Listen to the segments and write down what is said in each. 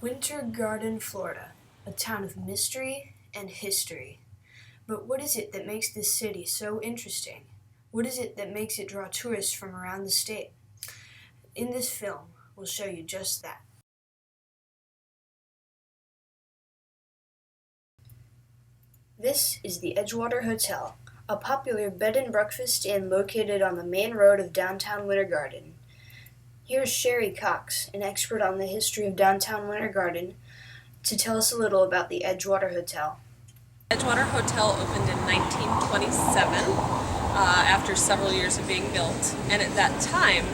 Winter Garden, Florida, a town of mystery and history. But what is it that makes this city so interesting? What is it that makes it draw tourists from around the state? In this film, we'll show you just that. This is the Edgewater Hotel, a popular bed and breakfast inn located on the main road of downtown Winter Garden. Here's Sherry Cox, an expert on the history of downtown Winter Garden, to tell us a little about the Edgewater Hotel. Edgewater Hotel opened in 1927 after several years of being built, and at that time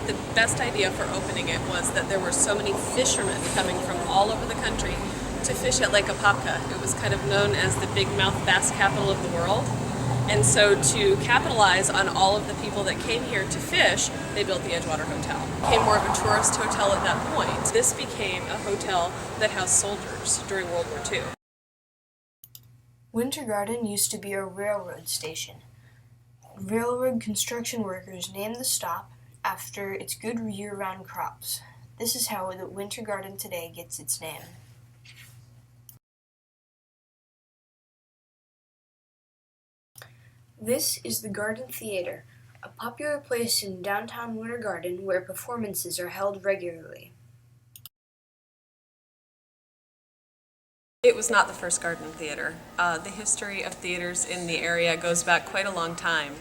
the best idea for opening it was that there were so many fishermen coming from all over the country to fish at Lake Apopka. It was kind of known as the big mouth bass capital of the world. And so to capitalize on all of the people that came here to fish, they built the Edgewater Hotel. It became more of a tourist hotel at that point. This became a hotel that housed soldiers during World War II. Winter Garden used to be a railroad station. Railroad construction workers named the stop after its good year-round crops. This is how the Winter Garden today gets its name. This is the Garden Theater, a popular place in downtown Winter Garden where performances are held regularly. It was not the first garden theater. The history of theaters in the area goes back quite a long time.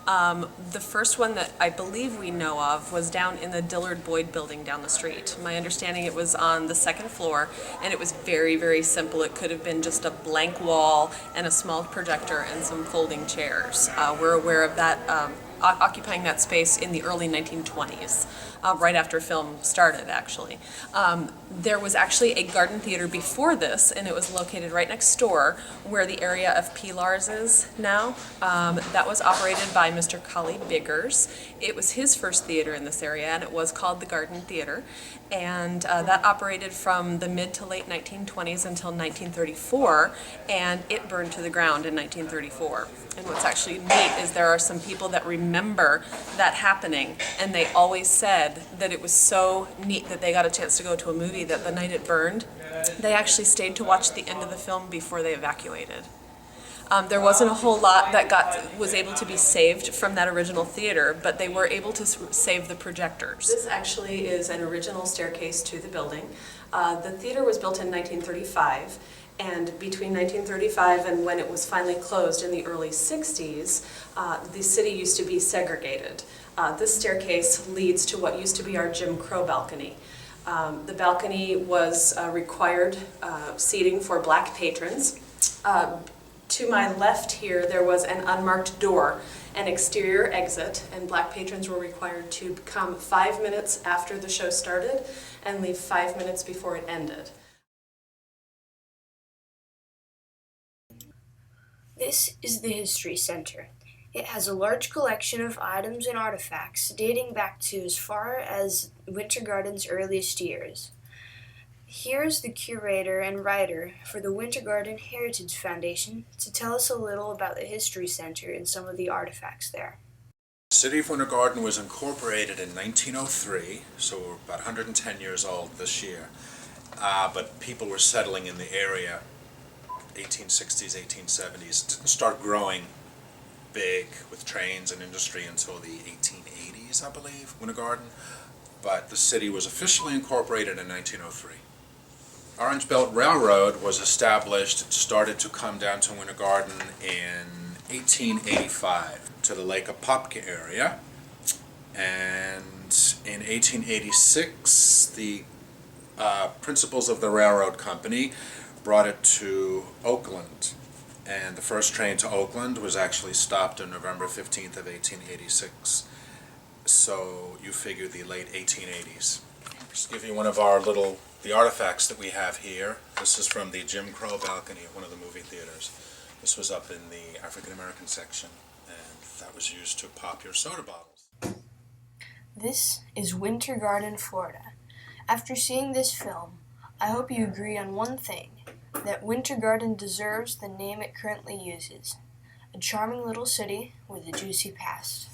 The first one that I believe we know of was down in the Dillard Boyd building down the street. My understanding, it was on the second floor, and it was very, very simple. It could have been just a blank wall and a small projector and some folding chairs. We're aware of that occupying that space in the early 1920s, right after film started, actually. There was actually a garden theater before this, and it was located right next door where the area of Pilar's is now. That was operated by Mr. Collie Biggers. It was his first theater in this area, and it was called the Garden Theater. And that operated from the mid to late 1920s until 1934, and it burned to the ground in 1934. And what's actually neat is there are some people that remember that happening, and they always said that it was so neat that they got a chance to go to a movie that the night it burned, they actually stayed to watch the end of the film before they evacuated. There wasn't a whole lot that was able to be saved from that original theater, but they were able to save the projectors. This actually is an original staircase to the building. The theater was built in 1935, and between 1935 and when it was finally closed in the early 60s, the city used to be segregated. This staircase leads to what used to be our Jim Crow balcony. The balcony was required seating for black patrons. To my left here, there was an unmarked door, an exterior exit, and black patrons were required to come 5 minutes after the show started and leave 5 minutes before it ended. This is the History Center. It has a large collection of items and artifacts dating back to as far as Winter Garden's earliest years. Here's the curator and writer for the Winter Garden Heritage Foundation to tell us a little about the History Center and some of the artifacts there. The City of Winter Garden was incorporated in 1903, so we're about 110 years old this year. But people were settling in the area 1860s, 1870s. It didn't start growing big with trains and industry until the 1880s, I believe, Winter Garden. But the city was officially incorporated in 1903. Orange Belt Railroad was established. It started to come down to Winter Garden in 1885 to the Lake Apopka area. And in 1886, the principals of the railroad company brought it to Oakland, and the first train to Oakland was actually stopped on November 15th of 1886. So you figure the late 1880s. Just give you one of the artifacts that we have here. This is from the Jim Crow balcony at one of the movie theaters. This was up in the African American section, and that was used to pop your soda bottles. This is Winter Garden, Florida. After seeing this film, I hope you agree on one thing, that Winter Garden deserves the name it currently uses, a charming little city with a juicy past.